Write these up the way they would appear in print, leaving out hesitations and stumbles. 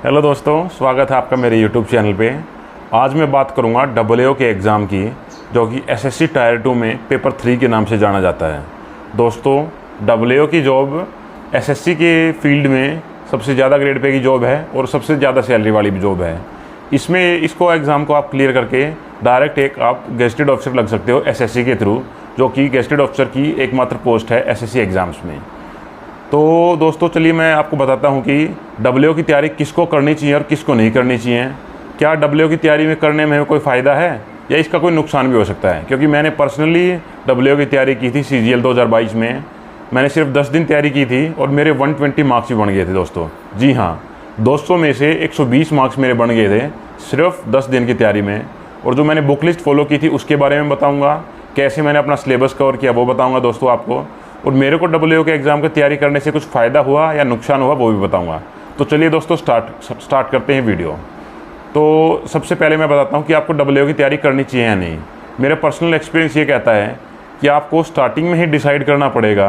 Hello दोस्तों, स्वागत है आपका मेरे यूट्यूब चैनल पे। आज मैं बात करूंगा डब्ल्यूओ के एग्ज़ाम की, जो कि एसएससी टायर 2 में पेपर 3 के नाम से जाना जाता है। दोस्तों, डब्ल्यूओ की जॉब एसएससी के फील्ड में सबसे ज़्यादा ग्रेड पे की जॉब है और सबसे ज़्यादा सैलरी वाली भी जॉब है। इसमें एग्ज़ाम को आप क्लियर करके डायरेक्ट आप गेस्टेड ऑफिसर लग सकते हो एसएससी के थ्रू, जो कि गेस्टेड ऑफिसर की एकमात्र पोस्ट है एसएससी एग्ज़ाम्स में। तो दोस्तों, चलिए मैं आपको बताता हूं कि डब्ल्यूओ की तैयारी किसको करनी चाहिए और किसको नहीं करनी चाहिए। क्या डब्ल्यूओ की तैयारी में करने में कोई फ़ायदा है या इसका कोई नुकसान भी हो सकता है? क्योंकि मैंने पर्सनली डब्ल्यूओ की तैयारी की थी सीजीएल 2022 में। मैंने सिर्फ 10 दिन तैयारी की थी और मेरे 120 मार्क्स भी बन गए थे दोस्तों। जी हाँ, 200 में से 120 मार्क्स मेरे बन गए थे सिर्फ 10 दिन की तैयारी में। और जो मैंने बुक लिस्ट फॉलो की थी उसके बारे में बताऊँगा, कैसे मैंने अपना सिलेबस कवर किया वो बताऊँगा दोस्तों आपको। और मेरे को डब्ल्यूओ के एग्ज़ाम की तैयारी करने से कुछ फ़ायदा हुआ या नुकसान हुआ वो भी बताऊंगा। तो चलिए दोस्तों, स्टार्ट करते हैं वीडियो। तो सबसे पहले मैं बताता हूं कि आपको डब्ल्यूओ की तैयारी करनी चाहिए या नहीं। मेरा पर्सनल एक्सपीरियंस ये कहता है कि आपको स्टार्टिंग में ही डिसाइड करना पड़ेगा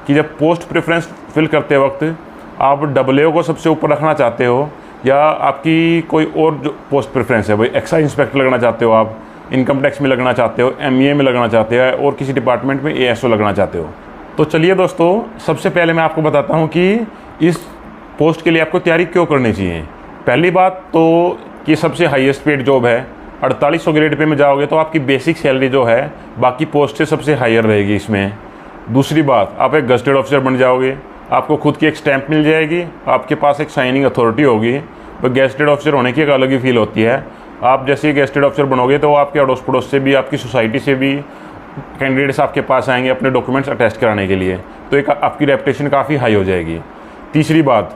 कि जब पोस्ट प्रेफरेंस फिल करते वक्त आप डब्ल्यूओ को सबसे ऊपर रखना चाहते हो या आपकी कोई और जो पोस्ट प्रेफरेंस है, भाई एक्साइज इंस्पेक्टर लगना चाहते हो, आप इनकम टैक्स में लगना चाहते हो, एमईए में लगना चाहते हो और किसी डिपार्टमेंट में एएसओ लगना चाहते हो। तो चलिए दोस्तों, सबसे पहले मैं आपको बताता हूं कि इस पोस्ट के लिए आपको तैयारी क्यों करनी चाहिए। पहली बात तो कि सबसे हाईएस्ट पेड जॉब है। 4800 ग्रेड पे में जाओगे तो आपकी बेसिक सैलरी जो है बाकी पोस्ट से सबसे हायर रहेगी इसमें। दूसरी बात, आप एक गेस्टेड ऑफिसर बन जाओगे, आपको खुद की एक स्टैंप मिल जाएगी, आपके पास एक साइनिंग अथॉरिटी होगी। तो गेस्टेड ऑफिसर होने की एक अलग ही फील होती है। आप जैसे ही गेस्टेड ऑफिसर बनोगे तो आपके अड़ोस पड़ोस से भी, आपकी सोसाइटी से भी कैंडिडेट्स आपके पास आएंगे अपने डॉक्यूमेंट्स अटेस्ट कराने के लिए। तो एक आपकी रेपुटेशन काफ़ी हाई हो जाएगी। तीसरी बात,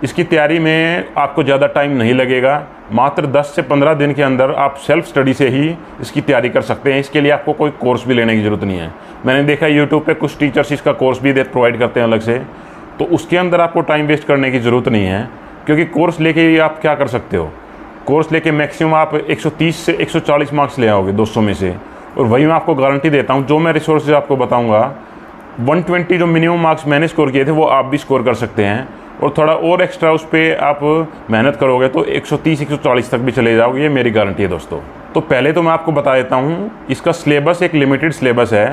इसकी तैयारी में आपको ज़्यादा टाइम नहीं लगेगा। मात्र 10 से 15 दिन के अंदर आप सेल्फ स्टडी से ही इसकी तैयारी कर सकते हैं। इसके लिए आपको कोई कोर्स भी लेने की ज़रूरत नहीं है। मैंने देखा यूट्यूब पे कुछ टीचर्स इसका कोर्स भी प्रोवाइड करते हैं अलग से। तो उसके अंदर आपको टाइम वेस्ट करने की ज़रूरत नहीं है, क्योंकि कोर्स लेके आप क्या कर सकते हो, कोर्स लेके मैक्सिमम आप 130 से 140 मार्क्स ले आओगे 200 में से। और वही मैं आपको गारंटी देता हूँ, जो मैं रिसोर्सेज आपको बताऊँगा, 120 जो मिनिमम मार्क्स मैंने स्कोर किए थे वो आप भी स्कोर कर सकते हैं। और थोड़ा और एक्स्ट्रा उस पर आप मेहनत करोगे तो 130-140 तक भी चले जाओगे, ये मेरी गारंटी है दोस्तों। तो पहले तो मैं आपको बता देता हूँ, इसका सिलेबस एक लिमिटेड सिलेबस है।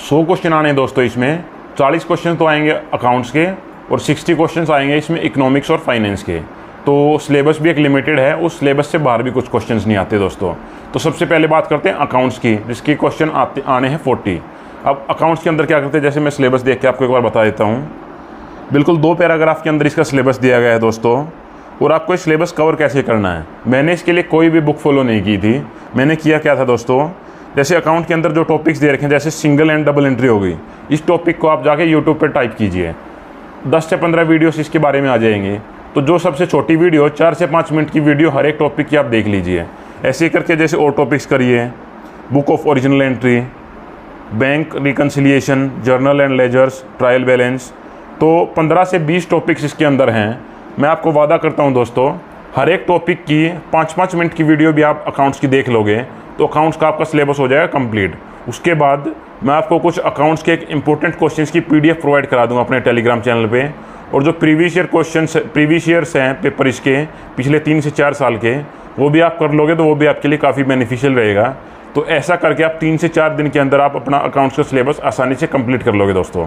100 क्वेश्चन आने दोस्तों इसमें। 40 क्वेश्चन तो आएंगे अकाउंट्स के और 60 क्वेश्चन आएंगे इसमें इकोनॉमिक्स और फाइनेंस के। तो सिलेबस भी एक लिमिटेड है, उस सिलेबस से बाहर भी कुछ क्वेश्चंस नहीं आते दोस्तों। तो सबसे पहले बात करते हैं अकाउंट्स की, जिसकी क्वेश्चन आने हैं 40। अब अकाउंट्स के अंदर क्या करते हैं, जैसे मैं सिलेबस देख के आपको एक बार बता देता हूँ। बिल्कुल 2 पैराग्राफ के अंदर इसका सिलेबस दिया गया है दोस्तों। और आपको इस सिलेबस कवर कैसे करना है, मैंने इसके लिए कोई भी बुक फॉलो नहीं की थी। मैंने किया क्या था दोस्तों, जैसे अकाउंट के अंदर जो टॉपिक्स दे रखे हैं, जैसे सिंगल एंड डबल एंट्री हो गई, इस टॉपिक को आप जाके यूट्यूब पर टाइप कीजिए। 10 से 15 वीडियोस इसके बारे में आ जाएंगे। तो जो सबसे छोटी वीडियो 4 से 5 मिनट की वीडियो हर एक टॉपिक की आप देख लीजिए। ऐसे करके जैसे और टॉपिक्स करिए, book of original entry, bank reconciliation, journal and ledgers, trial balance. तो 15 से 20 टॉपिक्स इसके अंदर हैं। मैं आपको वादा करता हूं दोस्तों, हर एक टॉपिक की 5-5 मिनट की वीडियो भी आप अकाउंट्स की देख लोगे तो अकाउंट्स का आपका सिलेबस हो जाएगा कंप्लीट। उसके बाद मैं आपको कुछ अकाउंट्स के एक इंपॉर्टेंट क्वेश्चंस की PDF प्रोवाइड करा दूंगा अपने टेलीग्राम चैनल पे। और जो प्रीवियस ईयर्स हैं पेपर इसके पिछले 3 से 4 साल के, वो भी आप कर लोगे तो वो भी आपके लिए काफ़ी बेनिफिशियल रहेगा। तो ऐसा करके आप 3 से 4 दिन के अंदर आप अपना अकाउंट्स का सिलेबस आसानी से कंप्लीट कर लोगे दोस्तों।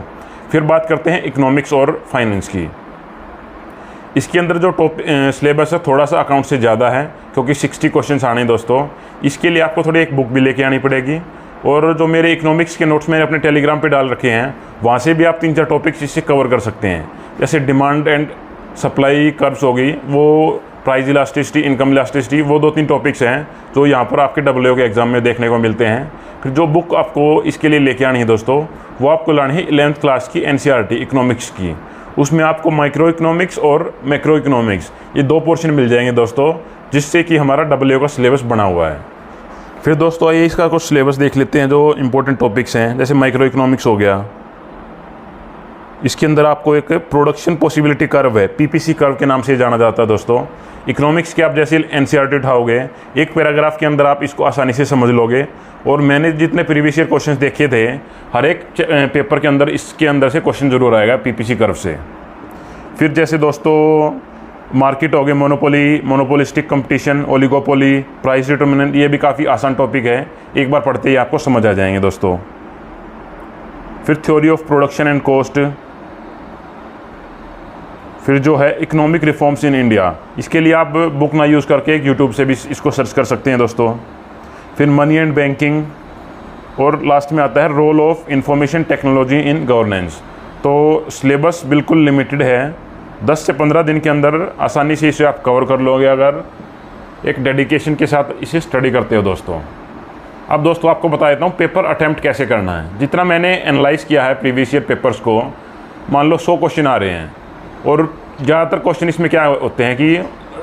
फिर बात करते हैं इकोनॉमिक्स और फाइनेंस की। इसके अंदर जो सिलेबस है थोड़ा सा अकाउंट से ज़्यादा है, क्योंकि 60 क्वेश्चन आने दोस्तों। इसके लिए आपको थोड़ी एक बुक भी लेके आनी पड़ेगी। और जो मेरे इकोनॉमिक्स के नोट्स मैंने अपने टेलीग्राम पे डाल रखे हैं, वहाँ से भी आप 3-4 टॉपिक्स इससे कवर कर सकते हैं। जैसे डिमांड एंड सप्लाई कर्व्स हो गई, वो प्राइस इलास्टिसिटी, इनकम इलास्टिसिटी, वो 2-3 टॉपिक्स हैं जो यहाँ पर आपके डब्ल्यूओ के एग्ज़ाम में देखने को मिलते हैं। फिर जो बुक आपको इसके लिए लेके आनी है दोस्तों, वो आपको लानी है 11th क्लास की NCERT इकोनॉमिक्स की। उसमें आपको माइक्रो इकोनॉमिक्स और मैक्रो इकोनॉमिक्स, ये 2 पोर्शन मिल जाएंगे दोस्तों, जिससे कि हमारा डब्ल्यूओ का सिलेबस बना हुआ है। फिर दोस्तों आइए इसका कुछ सिलेबस देख लेते हैं जो इंपॉर्टेंट टॉपिक्स हैं। जैसे माइक्रो इकोनॉमिक्स हो गया, इसके अंदर आपको एक प्रोडक्शन पॉसिबिलिटी कर्व है, PPC कर्व के नाम से जाना जाता है दोस्तों। इकोनॉमिक्स के आप जैसे NCERT उठाओगे, एक पैराग्राफ के अंदर आप इसको आसानी से समझ लोगे। और मैंने जितने प्रीवियस ईयर क्वेश्चंस देखे थे, हर एक पेपर के अंदर इसके अंदर से क्वेश्चन जरूर आएगा PPC कर्व से। फिर जैसे दोस्तों मार्केट हो गए, monopoly, monopolistic competition, oligopoly, price determinant, ये भी काफ़ी आसान टॉपिक है, एक बार पढ़ते ही आपको समझ आ जाएंगे दोस्तों। फिर theory of production and cost, फिर जो है इकोनॉमिक रिफॉर्म्स इन इंडिया, इसके लिए आप बुक ना यूज़ करके यूट्यूब से भी इसको सर्च कर सकते हैं दोस्तों। फिर मनी एंड बैंकिंग, और लास्ट में आता है role of information technology in governance. तो सिलेबस बिल्कुल लिमिटेड है, 10 से 15 दिन के अंदर आसानी से इसे आप कवर कर लोगे अगर एक डेडिकेशन के साथ इसे स्टडी करते हो दोस्तों। अब दोस्तों आपको बता देता हूँ पेपर अटैम्प्ट कैसे करना है। जितना मैंने एनालाइज़ किया है प्रीवियस ईयर पेपर्स को, मान लो 100 क्वेश्चन आ रहे हैं और ज़्यादातर क्वेश्चन इसमें क्या होते हैं कि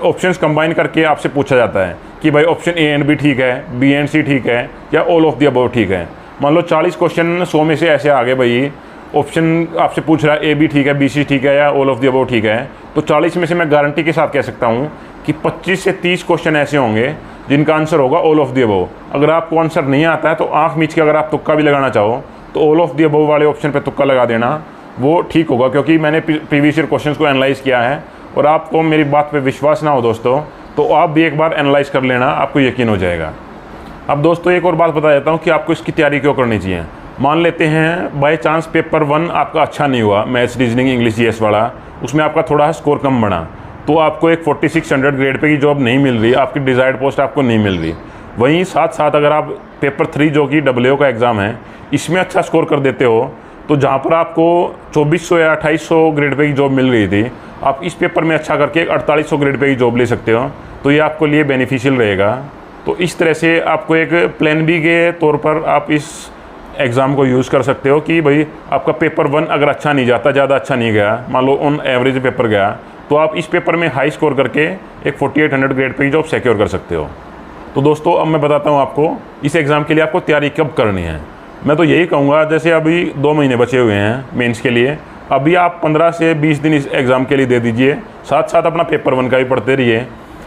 ऑप्शंस कंबाइन करके आपसे पूछा जाता है कि भाई ऑप्शन ए एंड बी ठीक है, बी एंड सी ठीक है, या ऑल ऑफ द अबव ठीक है। मान लो 40 क्वेश्चन 100 में से ऐसे आ गए भाई, ऑप्शन आपसे पूछ रहा है ए बी ठीक है, बी सी ठीक है, या ऑल ऑफ द अबव ठीक है, तो 40 में से मैं गारंटी के साथ कह सकता हूँ कि 25 से 30 क्वेश्चन ऐसे होंगे जिनका आंसर होगा ऑल ऑफ द अबव। अगर आपको आंसर नहीं आता है तो आँख मीच के अगर आप तुक्का भी लगाना चाहो तो ऑल ऑफ द अबव वाले ऑप्शन पर तुक्का लगा देना, वो ठीक होगा, क्योंकि मैंने प्रीवियस ईयर क्वेश्चंस को एनालाइज़ किया है। और आपको मेरी बात पे विश्वास ना हो दोस्तों तो आप भी एक बार एनालाइज़ कर लेना, आपको यकीन हो जाएगा। अब दोस्तों एक और बात बता देता हूँ कि आपको इसकी तैयारी क्यों करनी चाहिए। मान लेते हैं बाय चांस पेपर 1 आपका अच्छा नहीं हुआ, मैथ्स, रीजनिंग, इंग्लिश, जीएस वाला, उसमें आपका थोड़ा स्कोर कम बना, तो आपको एक 4600 ग्रेड पे की जॉब नहीं मिल रही, आपकी डिज़ायर्ड पोस्ट आपको नहीं मिल रही। वहीं साथ साथ अगर आप पेपर 3 जो कि WO का एग्ज़ाम है, इसमें अच्छा स्कोर कर देते हो, तो जहाँ पर आपको 2400 या 2800 ग्रेड पे की जॉब मिल रही थी, आप इस पेपर में अच्छा करके 4800 ग्रेड पे की जॉब ले सकते हो, तो ये आपको लिए बेनिफिशियल रहेगा। तो इस तरह से आपको एक प्लान बी के तौर पर आप इस एग्ज़ाम को यूज़ कर सकते हो कि भाई आपका पेपर 1 अगर अच्छा नहीं जाता, ज़्यादा अच्छा नहीं गया, मान लो ऑन एवरेज पेपर गया, तो आप इस पेपर में हाई स्कोर करके एक 4800 ग्रेड पे की जॉब सिक्योर कर सकते हो। तो दोस्तों अब मैं बताता हूँ आपको इस एग्ज़ाम के लिए आपको तैयारी कब करनी है। मैं तो यही कहूँगा, जैसे अभी 2 महीने बचे हुए हैं मेंस के लिए, अभी आप 15 से 20 दिन इस एग्ज़ाम के लिए दे दीजिए, साथ साथ अपना पेपर 1 का भी पढ़ते रहिए।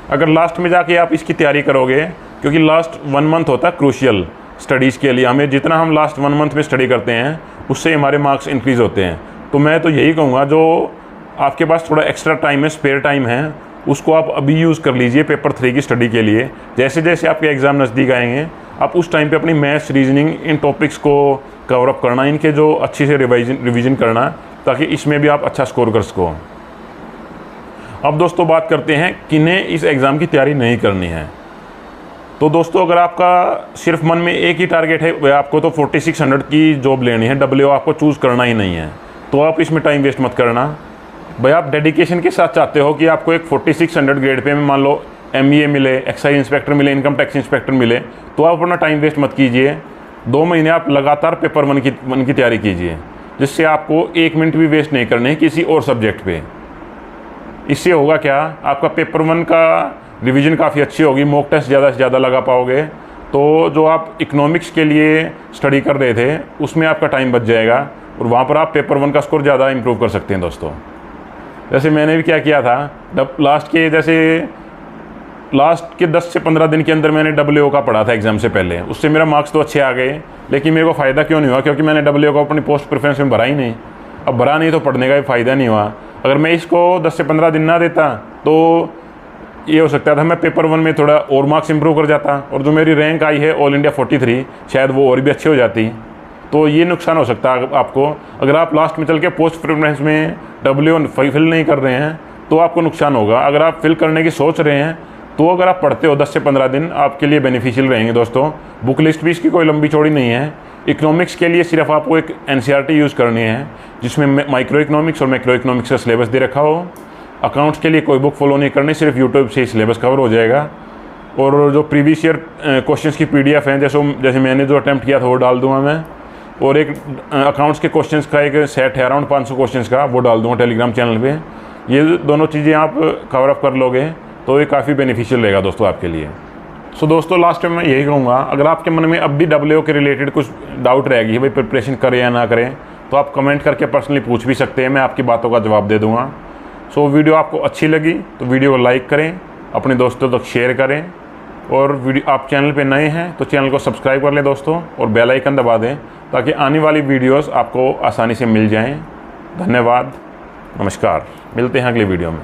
अगर लास्ट में जाके आप इसकी तैयारी करोगे, क्योंकि लास्ट 1 मंथ होता है क्रूशियल स्टडीज़ के लिए, हमें जितना हम लास्ट 1 मंथ में स्टडी करते हैं उससे हमारे मार्क्स इंक्रीज़ होते हैं। तो मैं तो यही कहूँगा, जो आपके पास थोड़ा एक्स्ट्रा टाइम है, स्पेयर टाइम है, उसको आप अभी यूज़ कर लीजिए पेपर 3 की स्टडी के लिए। जैसे जैसे आपके एग्ज़ाम नज़दीक आएंगे, आप उस टाइम पे अपनी मैथ्स, रीजनिंग, इन टॉपिक्स को कवर अप करना, इनके जो अच्छे से रिवीजन करना, ताकि इसमें भी आप अच्छा स्कोर कर सको। अब दोस्तों बात करते हैं किन्हें इस एग्ज़ाम की तैयारी नहीं करनी है। तो दोस्तों अगर आपका सिर्फ मन में एक ही टारगेट है, वह आपको तो 4600 की जॉब लेनी है, WO आपको चूज़ करना ही नहीं है, तो आप इसमें टाइम वेस्ट मत करना। भाई आप डेडिकेशन के साथ चाहते हो कि आपको एक 4600 ग्रेड पे में मान लो MBA मिले, एक्साइज इंस्पेक्टर मिले, इनकम टैक्स इंस्पेक्टर मिले, तो आप अपना टाइम वेस्ट मत कीजिए। 2 महीने आप लगातार पेपर 1 की तैयारी कीजिए, जिससे आपको 1 मिनट भी वेस्ट नहीं करने किसी और सब्जेक्ट पे। इससे होगा क्या, आपका पेपर 1 का रिवीजन काफ़ी अच्छी होगी, मॉक टेस्ट ज़्यादा से ज़्यादा लगा पाओगे, तो जो आप इकोनॉमिक्स के लिए स्टडी कर रहे थे उसमें आपका टाइम बच जाएगा और वहाँ पर आप पेपर 1 का स्कोर ज़्यादा इंप्रूव कर सकते हैं दोस्तों। जैसे मैंने भी क्या किया था, लास्ट के 10 से 15 दिन के अंदर मैंने WO का पढ़ा था एग्ज़ाम से पहले, उससे मेरा मार्क्स तो अच्छे आ गए, लेकिन मेरे को फ़ायदा क्यों नहीं हुआ, क्योंकि मैंने WO को अपनी पोस्ट प्रेफरेंस में भरा ही नहीं। अब भरा नहीं तो पढ़ने का भी फ़ायदा नहीं हुआ। अगर मैं इसको 10 से 15 दिन ना देता तो ये हो सकता था मैं पेपर 1 में थोड़ा और मार्क्स इंप्रूव कर जाता, और जो मेरी रैंक आई है ऑल इंडिया 43, शायद वो और भी अच्छी हो जाती। तो ये नुकसान हो सकता है आपको। अगर आप लास्ट में चल के पोस्ट प्रेफरेंस में WO फिल नहीं कर रहे हैं तो आपको नुकसान होगा। अगर आप फिल करने की सोच रहे हैं तो अगर आप पढ़ते हो 10 से 15 दिन, आपके लिए बेनिफिशियल रहेंगे दोस्तों। बुक लिस्ट भी इसकी कोई लंबी चौड़ी नहीं है। इकोनॉमिक्स के लिए सिर्फ आपको एक NCERT यूज़ करनी है, जिसमें माइक्रो इकोनॉमिक्स और मैक्रो इकोनॉमिक्स का सिलेबस दे रखा हो। अकाउंट्स के लिए कोई बुक फॉलो नहीं करनी, सिर्फ यूट्यूब से ही सिलेबस कवर हो जाएगा। और जो प्रीवियस ईयर क्वेश्चंस की PDF हैं, जैसे मैंने जो अटैम्प्ट किया था वो डाल दूंगा मैं, और एक अकाउंट्स के क्वेश्चंस का एक सेट है अराउंड 500 क्वेश्चंस का, वो डाल दूंगा टेलीग्राम चैनल पे। ये दोनों चीज़ें आप कवर अप कर लोगे तो ये काफ़ी बेनिफिशियल रहेगा दोस्तों आपके लिए। सो दोस्तों लास्ट में मैं यही कहूँगा, अगर आपके मन में अब भी WO के रिलेटेड कुछ डाउट रहेगी, भाई प्रिपरेशन करें या ना करें, तो आप कमेंट करके पर्सनली पूछ भी सकते हैं, मैं आपकी बातों का जवाब दे दूँगा। सो वीडियो आपको अच्छी लगी तो वीडियो को लाइक करें, अपने दोस्तों तक शेयर करें, और वीडियो आप चैनल पे नए हैं तो चैनल को सब्सक्राइब कर लें दोस्तों, और बेल आइकन दबा दें ताकि आने वाली वीडियोस आपको आसानी से मिल जाएं। धन्यवाद, नमस्कार, मिलते हैं अगली वीडियो में।